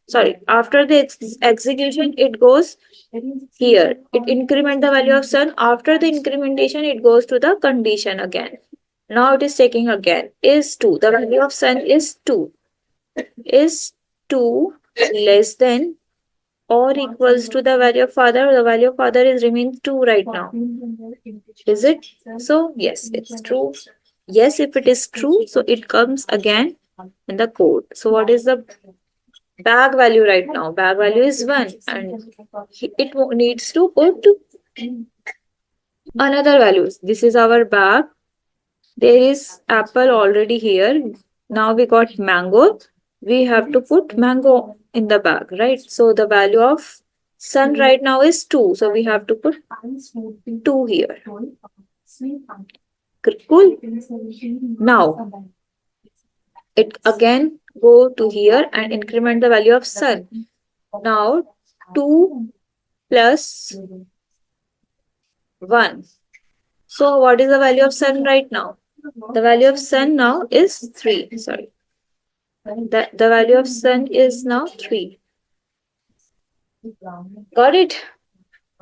sorry, after the execution, it goes here. It increment the value of sun. After the incrementation, it goes to the condition again. Now it is checking again. Is 2. The value of sun is 2. Is 2 less than or equals to the value of father? The value of father is remains 2 right now. Is it? So yes, it's true. Yes, if it is true, so it comes again in the code. So what is the bag value right now? Bag value is 1 and it needs to put another values. This is our bag. There is apple already here. Now we got mango. We have to put mango in the bag, right? So the value of sun right now is 2. So we have to put 2 here. Cool. Now it again go to here and increment the value of sun. Now 2 plus 1. So what is the value of sun right now? The value of sun now is 3. Sorry. The value of sun is now 3. Got it?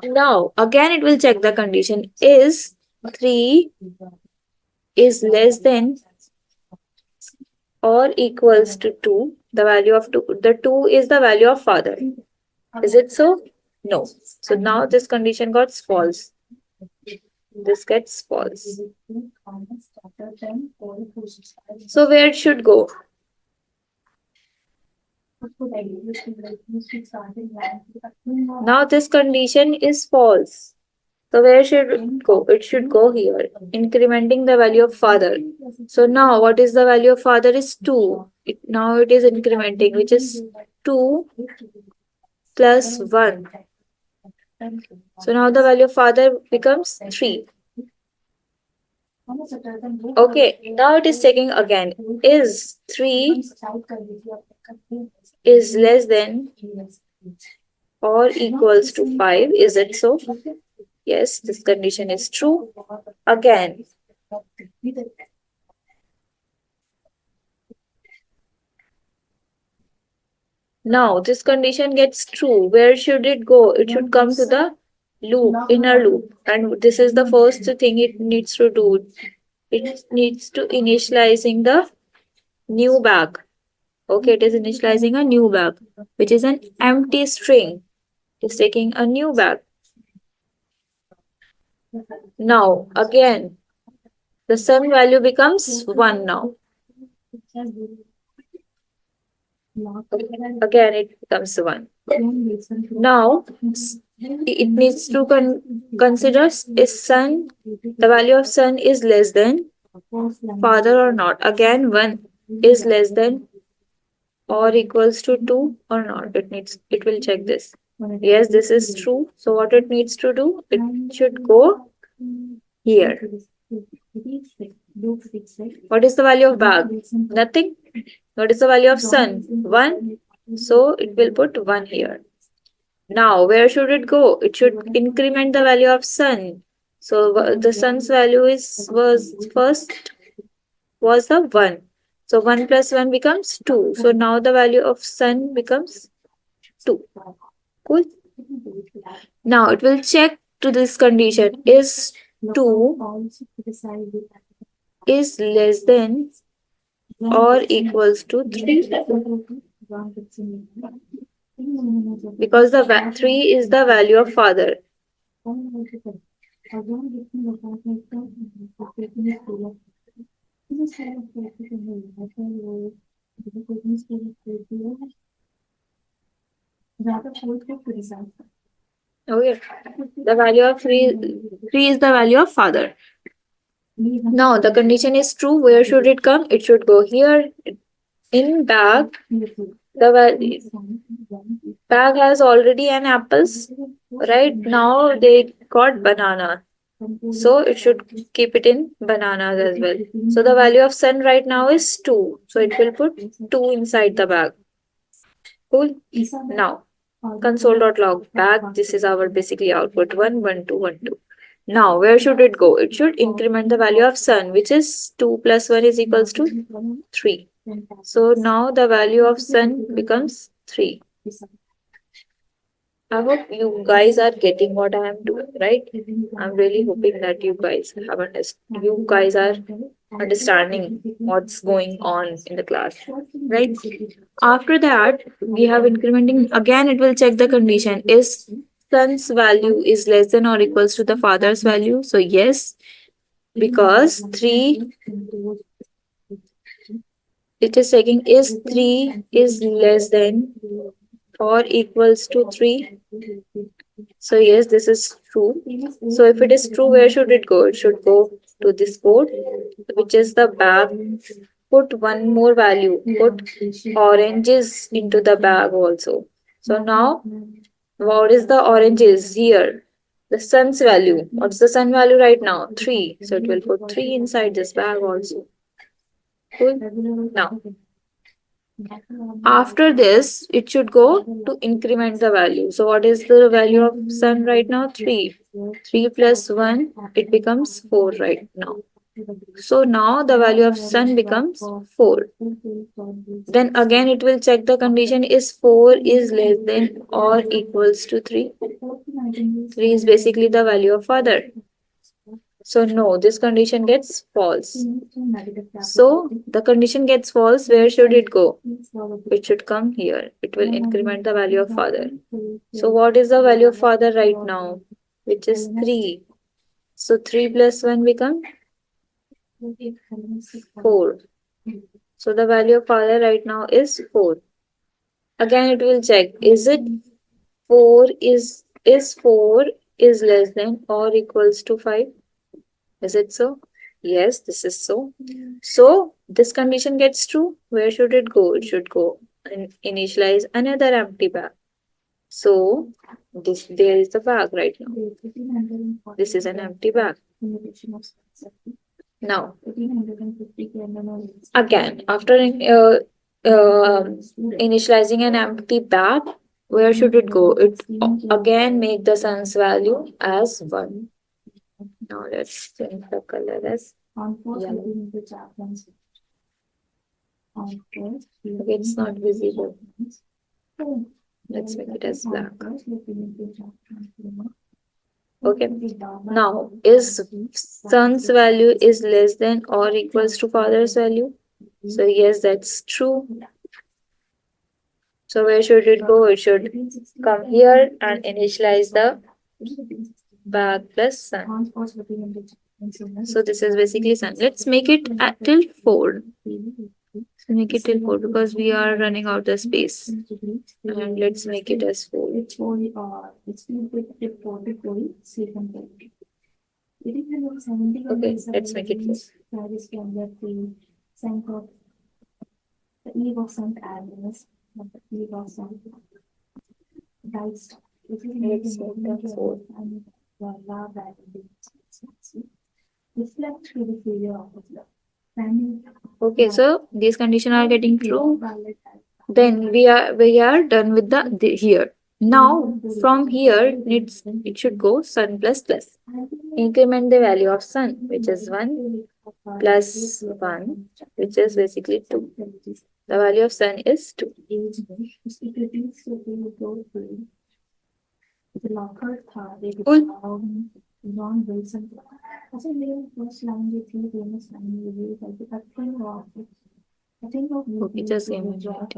Now again it will check the condition. Is 3 is less than or equals to 2. The value of 2. The 2 is the value of father. Is it so? No. So now this condition got false. This gets false. So where it should go? Now this condition is false. So where should it go? It should go here, incrementing the value of father. So now what is the value of father is 2. Now it is incrementing, which is 2 plus 1. So now the value of father becomes 3. Okay, now it is checking again. Is 3 is less than or equals to 5? Is it so? Yes, this condition is true. Again, now this condition gets true. Where should it go? It should come to the loop, inner loop. And this is the first thing it needs to do. It needs to initializing the new bag. Okay, it is initializing a new bag, which is an empty string. It is taking a new bag. Now, again, the sun value becomes 1 now. Again, it becomes 1. Now, it needs to consider is sun, the value of sun is less than father or not. Again, 1 is less than or equals to 2 or not. It will check this. Yes, this is true. So what it needs to do? It should go here. What is the value of bag? Nothing. What is the value of sun? 1. So it will put 1 here. Now where should it go? It should increment the value of sun. So the sun's value was the 1. So 1 plus 1 becomes 2. So now the value of sun becomes 2. Cool. Now it will check to this condition. Is 2 is less than or equals to 3? Because the 3 is the value of father. Okay. The value of 3 is the value of father. Now the condition is true. Where should it come? It should go here. In bag, the bag has already an apples. Right now they got banana. So it should keep it in bananas as well. So the value of sun right now is 2. So it will put 2 inside the bag. Cool. Now console.log bag. This is our basically output 1, 1, 2, 1, 2. Now where should it go? It should increment the value of sun, which is 2 plus 1 is equals to 3. So now the value of sun becomes 3. I hope you guys are getting what I am doing, right? I'm really hoping that you guys are understanding what's going on in the class, right? After that, we have incrementing. Again, it will check the condition. Is son's value is less than or equals to the father's value? So yes, because 3, it is checking is 3 is less than or equals to 3. So yes, this is true. So if it is true, where should it go? It should go to this code, which is the bag. Put one more value. Put oranges into the bag also. So now, what is the oranges here? The sun's value. What's the sun value right now? 3. So it will put 3 inside this bag also. Cool. Now, after this, it should go to increment the value. So what is the value of sun right now? 3. 3 plus 1, it becomes 4 right now. So now the value of sun becomes 4. Then again it will check the condition is 4 is less than or equals to 3. 3 is basically the value of father. So no, this condition gets false. So the condition gets false. Where should it go? It should come here. It will increment the value of father. So what is the value of father right now? Which is 3. So 3 plus 1 becomes 4. So the value of father right now is 4. Again it will check. Is it 4 is 4 is less than or equals to 5? Is it so? Yes, this is so. So this condition gets true. Where should it go? It should go and initialize another empty bag. So there is the bag right now. This is an empty bag. Now, again, after initializing an empty bag, where should it go? It again make the sun's value as 1. Now let's change the color as yellow. Okay, it's not visible. Let's make it as black. Okay. Now, is son's value is less than or equals to father's value? So yes, that's true. So where should it go? It should come here and initialize the bag plus sun. So this is basically sun. Let's make it at till 4. So make it till 4 because we are running out of space. And let's make it as 4. Okay, let's make it 4. Let's make that 4. Okay, so these conditions are getting true. Then we are done with the here. Now from here it should go sun plus plus. Increment the value of sun, which is 1 plus 1, which is basically 2. The value of sun is 2. Cool. Okay, just give me a minute.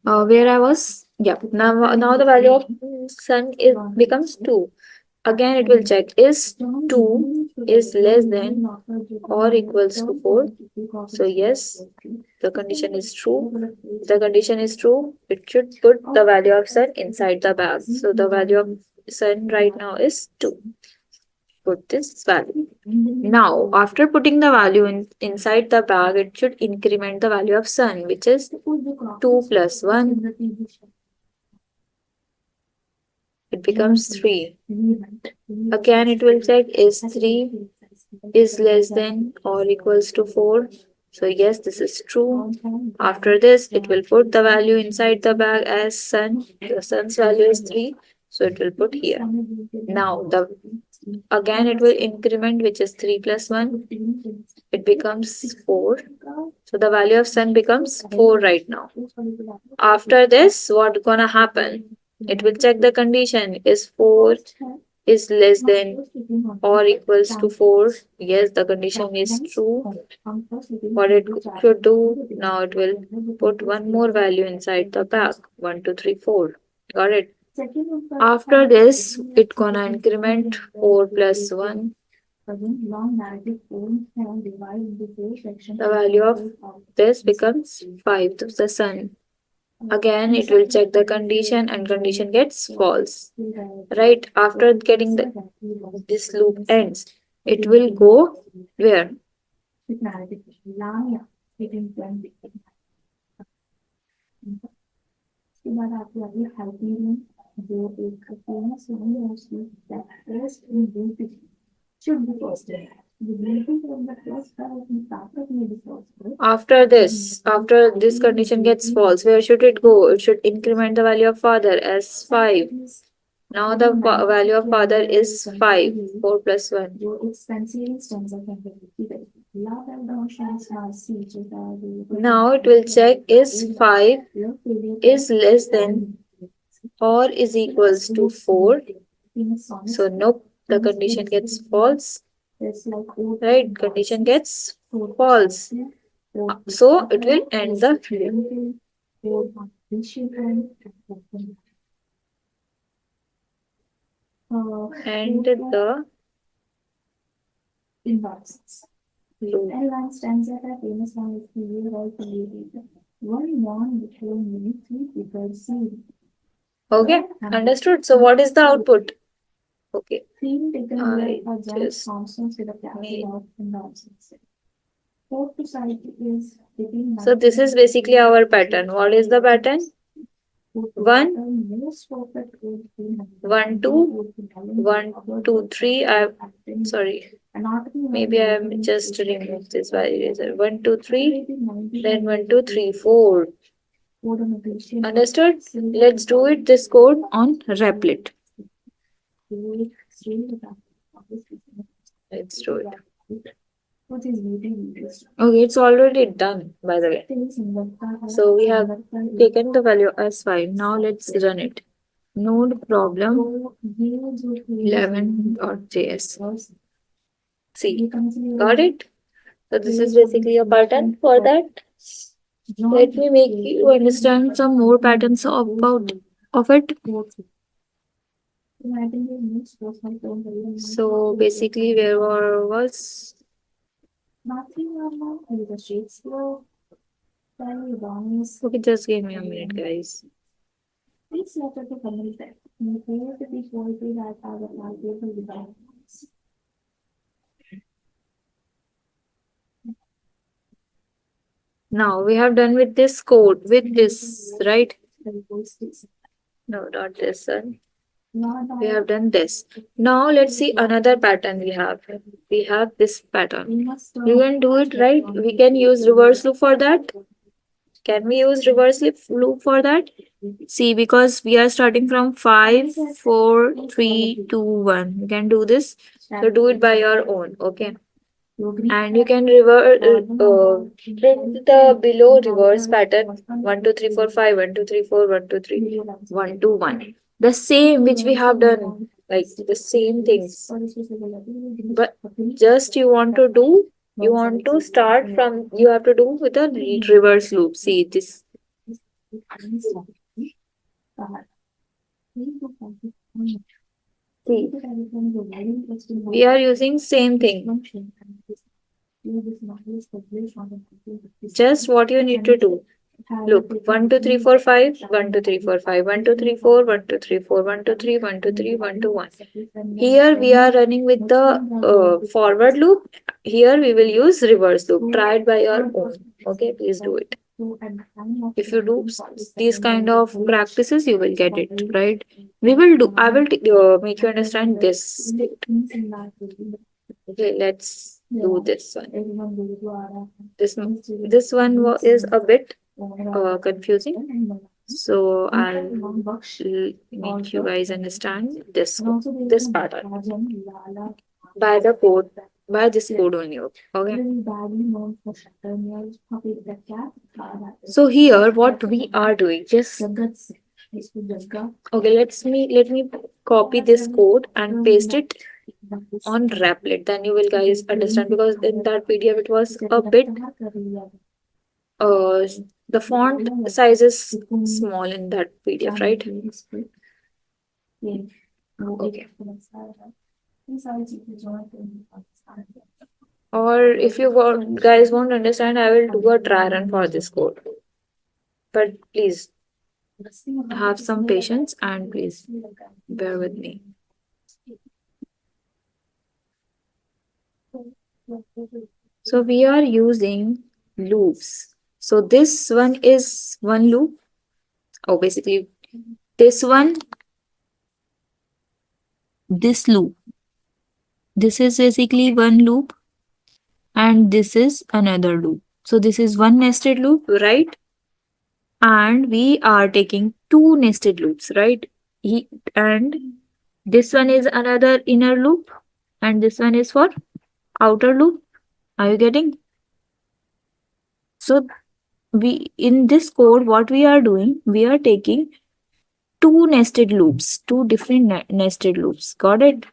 Now, where I was, yeah. Now the value of sun becomes 2. Again, it will check is 2 is less than or equals to 4. So yes, the condition is true. The condition is true. It should put the value of sun inside the bag. So the value of sun right now is 2. Put this value. Now, after putting the value inside the bag, it should increment the value of sun, which is 2 plus 1. It becomes 3. Again, it will check is 3 is less than or equals to 4. So yes, this is true. After this, it will put the value inside the bag as sun. The sun's value is 3. So it will put here. Now, the Again, it will increment, which is 3 plus 1. It becomes 4. So the value of sun becomes 4 right now. After this, what gonna happen? It will check the condition. Is 4 is less than or equals to 4? Yes, the condition is true. What it should do? Now it will put one more value inside the bag. 1, 2, 3, 4. Got it? After this, it gonna increment 4 plus 1. The value of this becomes 5 to the sun. Again, it will check the condition and condition gets false. Right after getting this loop ends, it will go where? After this condition gets false, where should it go? It should increment the value of father as 5. Now the value of father is 5. 4 plus 1. Now it will check is 5 is less than or is equals to 4. So nope, the condition gets false. Right, condition gets false. So it will end the and the loop. Okay, understood. So what is the output? Okay, I just made. So this is basically our pattern. What is the pattern? 1, 1, 2, 1, 2, 3. I'm sorry. Maybe I am just remove this by eraser. 1, 2, 3. Then 1, 2, 3, 4. Understood? Let's do it. This code on Replit. Let's do it. Okay, it's already done, by the way. So we have taken the value as 5. Now let's run it. Node problem 11.js. See, got it? So this is basically a pattern for that. Let me make you understand some more patterns about of it. So basically, where was? Okay, just give me a minute, guys. Now we have done with this code, with this, right? No, not this one. We have done this. Now let's see another pattern we have. We have this pattern. You can do it, right? We can use reverse loop for that. Can we use reverse loop for that? See, because we are starting from 5, 4, 3, 2, 1. You can do this. So do it by your own, okay? And you can print the below reverse pattern 1, 2, 3, 4, 5, 1, 2, 3, 4, 1, 2, 3, 1, 2, 1. The same which we have done, like the same things. But just you want to start from, you have to do with a reverse loop. See this. See, we are using same thing. Just what you need to do. Look, 1, 2, 3, 4, 5, 1, 2, 3, 4, 5, 1, 2, 3, 4, 1, 2, 3, 4, 1, 2, 3, 1, 2, 3, 1, 2, 1. Here we are running with the forward loop. Here we will use reverse loop. Try it by your own. Okay, please do it. If you do these kind of practices, you will get it, right? I will make you understand this. Okay, let's do this one. This one is a bit confusing. So I'll make you guys understand this pattern by the code, by this code only. Okay. So here what we are doing, just okay, let me copy this code and paste it on Replit. Then you will guys understand, because in that PDF it was a bit uh the font size is small in that PDF, right? Okay. Or if you guys won't understand, I will do a dry run for this code. But please have some patience and please bear with me. So we are using loops. So this one is one loop. Oh, basically this one, this loop. This is basically one loop and this is another loop. So this is one nested loop, right? And we are taking two nested loops, right? And this one is another inner loop and this one is for outer loop. Are you getting? So we, in this code, what we are doing, we are taking two nested loops, two different nested loops. Got it?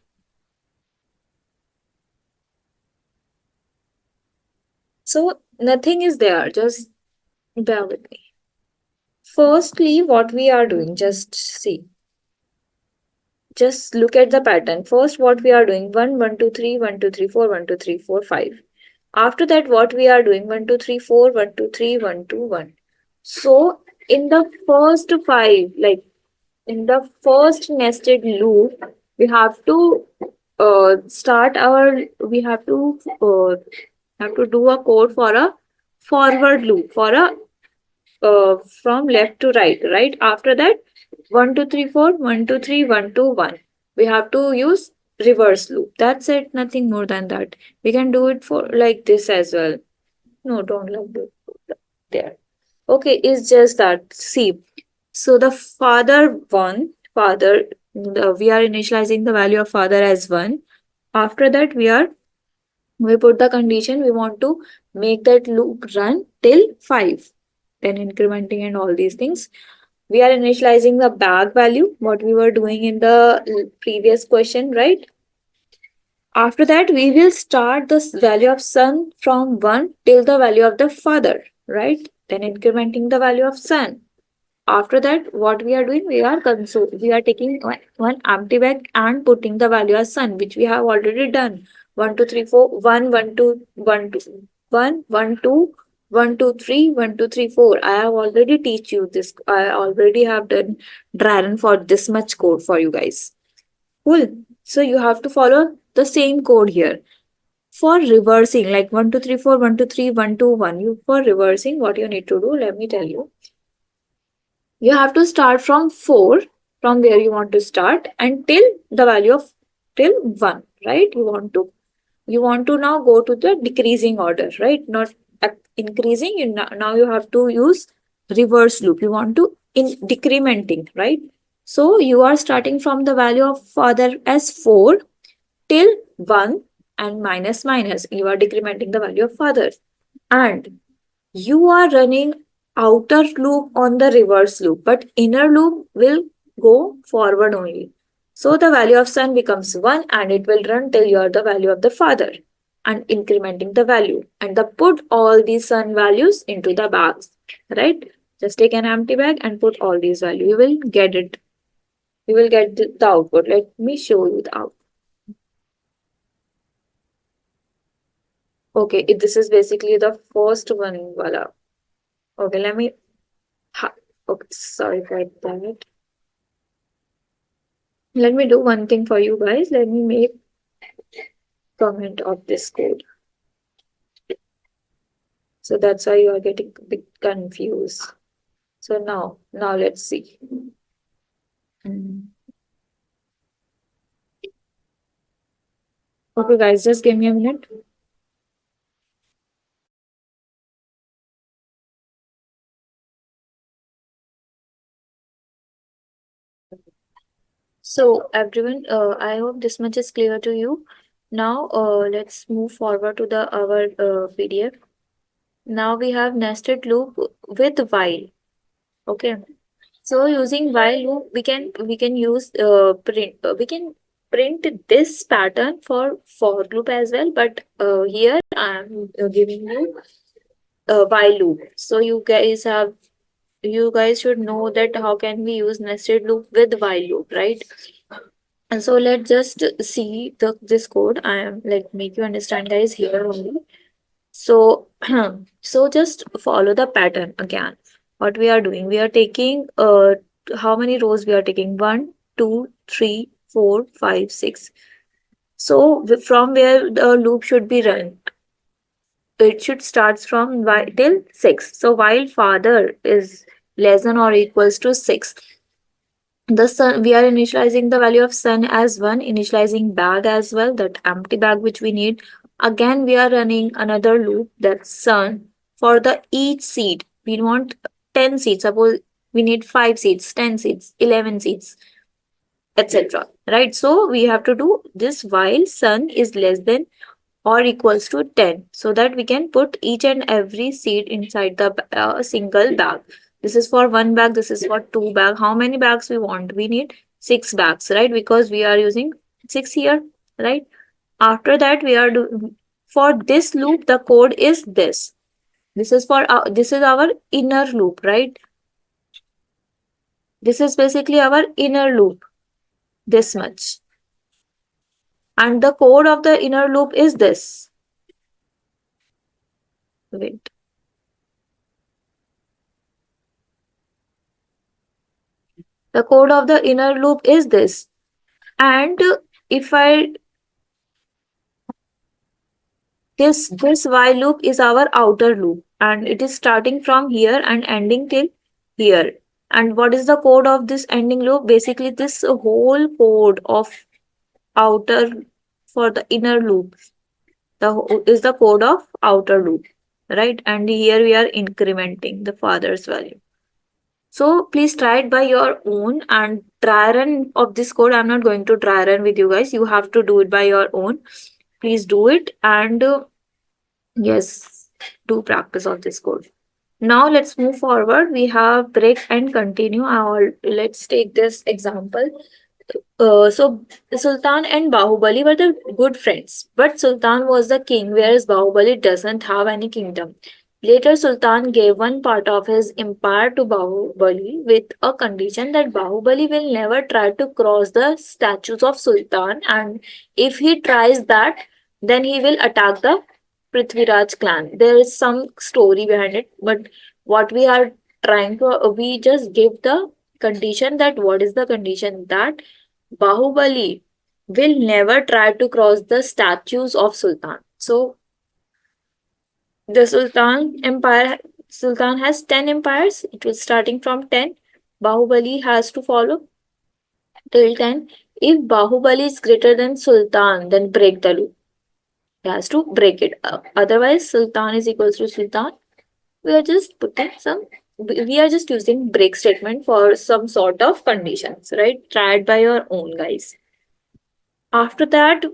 So nothing is there, just bear with me. Firstly, what we are doing, just see. Just look at the pattern. First, what we are doing, 1, 1, 2, 3, 1, 2, 3, 4, 1, 2, 3, 4, 5. After that, what we are doing, 1, 2, 3, 4, 1, 2, 3, 1, 2, 1. So in the first five, like in the first nested loop, we have to start our, we have to do a code for a forward loop, for a from left to right, right? After that, 1, 2, 3, 4, 1, 2, 3, 1, 2, 1. We have to use reverse loop. That's it, nothing more than that. We can do it for like this as well. No, don't like this. There. Okay, it's just that. See, so the father one, father, we are initializing the value of father as 1. After that, we put the condition we want to make that loop run till 5. Then incrementing and all these things. We are initializing the bag value, what we were doing in the previous question, right? After that, we will start the value of son from 1 till the value of the father, right? Then incrementing the value of son. After that, what we are doing, we are taking one empty bag and putting the value as son, which we have already done. 1, 2, 3, 4, 1, 1, 2, 1, 2, 1, 1, 2, 1, 2, 3, 1, 2, 3, 4. I have already teach you this. I already have done dry run for this much code for you guys. Cool. So you have to follow the same code here. For reversing, like 1, 2, 3, 4, 1, 2, 3, 1, 2, 1. You for reversing, what you need to do, let me tell you. You have to start from 4, from where you want to start, until the value of till 1, right? You want to now go to the decreasing order, right? Not increasing. Now you have to use reverse loop. You want to in decrementing, right? So you are starting from the value of father as 4 till 1 and minus minus. You are decrementing the value of father. And you are running outer loop on the reverse loop, but inner loop will go forward only. So the value of son becomes 1 and it will run till you are the value of the father and incrementing the value. And the put all these son values into the bags, right? Just take an empty bag and put all these values. You will get it. You will get the output. Let me show you the output. Okay, this is basically the first one. Voila. Okay, let me. Okay, sorry for that. Let me do one thing for you guys. Let me make comment of this code. So that's why you are getting a bit confused. So now let's see. Okay, guys, just give me a minute. So everyone, I hope this much is clear to you. Now, let's move forward to the our PDF. Now we have nested loop with while. Okay. So using while loop, we can use we can print this pattern for loop as well. But here I am giving you a while loop. So you guys should know that how can we use nested loop with while loop, right? And so let's just see this code. I am like make you understand, guys, here only. So so just follow the pattern again. What we are doing, we are taking how many rows we are taking? One, two, three, four, five, six. So from where the loop should be run, it should starts from till six. So while father is less than or equals to six, the sun, we are initializing the value of sun as 1, initializing bag as well, that empty bag which we need. Again we are running another loop, that's sun, for the each seed we want 10 seeds. Suppose we need 5 seeds, 10 seeds, 11 seeds, etc. Right? So we have to do this while sun is less than or equals to 10, so that we can put each and every seed inside the single bag. This is for one bag, this is for two bag. How many bags we want? We need six bags, right? Because we are using six here, right? After that we are doing for this loop, the code is this. This is for this is our inner loop, right? This is basically our inner loop, this much. And the code of the inner loop is this. Wait. The code of the inner loop is this. And if I this while loop is our outer loop, and it is starting from here and ending till here. And what is the code of this ending loop? Basically this whole code of outer for the inner loop, is the code of outer loop, right? And here we are incrementing the father's value. So please try it by your own and try run of this code. I'm not going to try run with you guys. You have to do it by your own. Please do it, and yes, do practice of this code. Now let's move forward. We have break and continue. Let's take this example. So Sultan and Bahubali were the good friends, but Sultan was the king, whereas Bahubali doesn't have any kingdom. Later, Sultan gave one part of his empire to Bahubali with a condition that Bahubali will never try to cross the statues of Sultan, and if he tries that, then he will attack the Prithviraj clan. There is some story behind it, but what we are trying to, we just give the condition, that what is the condition, that Bahubali will never try to cross the statues of Sultan. So the Sultan has 10 empires. It was starting from 10. Bahubali has to follow till 10. If Bahubali is greater than Sultan, then break the loop. He has to break it up. Otherwise, Sultan is equals to Sultan. We are just putting some, we are just using break statement for some sort of conditions, right? Try it by your own, guys. After that,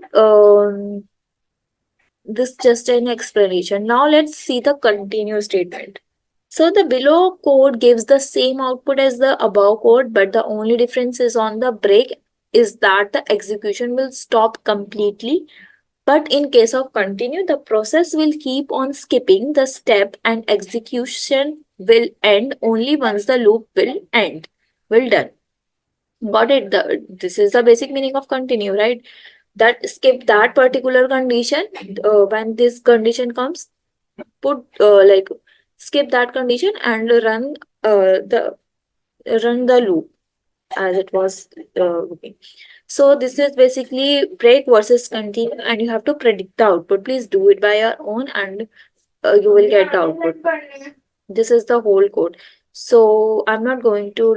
this just an explanation. Now let's see the continue statement. So the below code gives the same output as the above code, but the only difference is on the break is that the execution will stop completely. But in case of continue, the process will keep on skipping the step and execution will end only once the loop will end. Will done. Got it? This is the basic meaning of continue, right? That skip that particular condition. When this condition comes, put like skip that condition and run the loop as it was looking. So this is basically break versus continue, and you have to predict the output. Please do it by your own, and you will get the output. This is the whole code. So I'm not going to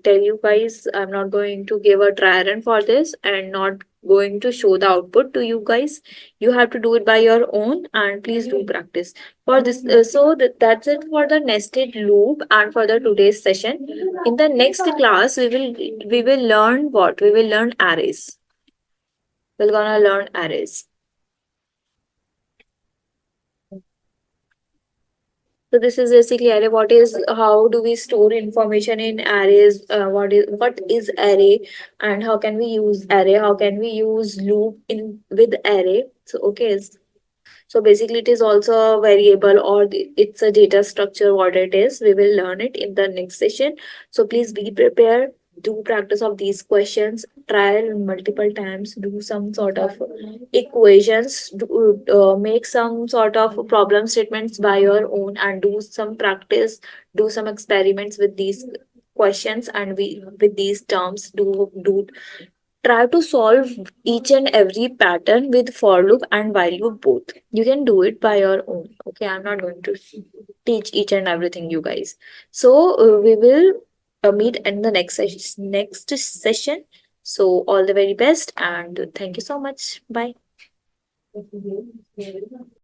tell you guys, I'm not going to give a try run for this and not going to show the output to you guys. You have to do it by your own, and please do practice for this. That's it for the nested loop and for the today's session. In the next class, we will learn what? We will learn arrays. We're gonna learn arrays. So this is basically array. What is, how do we store information in arrays? What is array, and how can we use array? How can we use loop in with array? So okay, so basically it is also a variable, or it's a data structure. What it is, we will learn it in the next session. So please be prepared. Do practice of these questions. Trial multiple times. Do some sort of equations. Make some sort of problem statements by your own, and do some practice. Do some experiments with these questions, and we with these terms. Do try to solve each and every pattern with for loop and while loop both. You can do it by your own. Okay, I'm not going to teach each and everything, you guys. So we will meet in the next session. So all the very best, and thank you so much. Bye.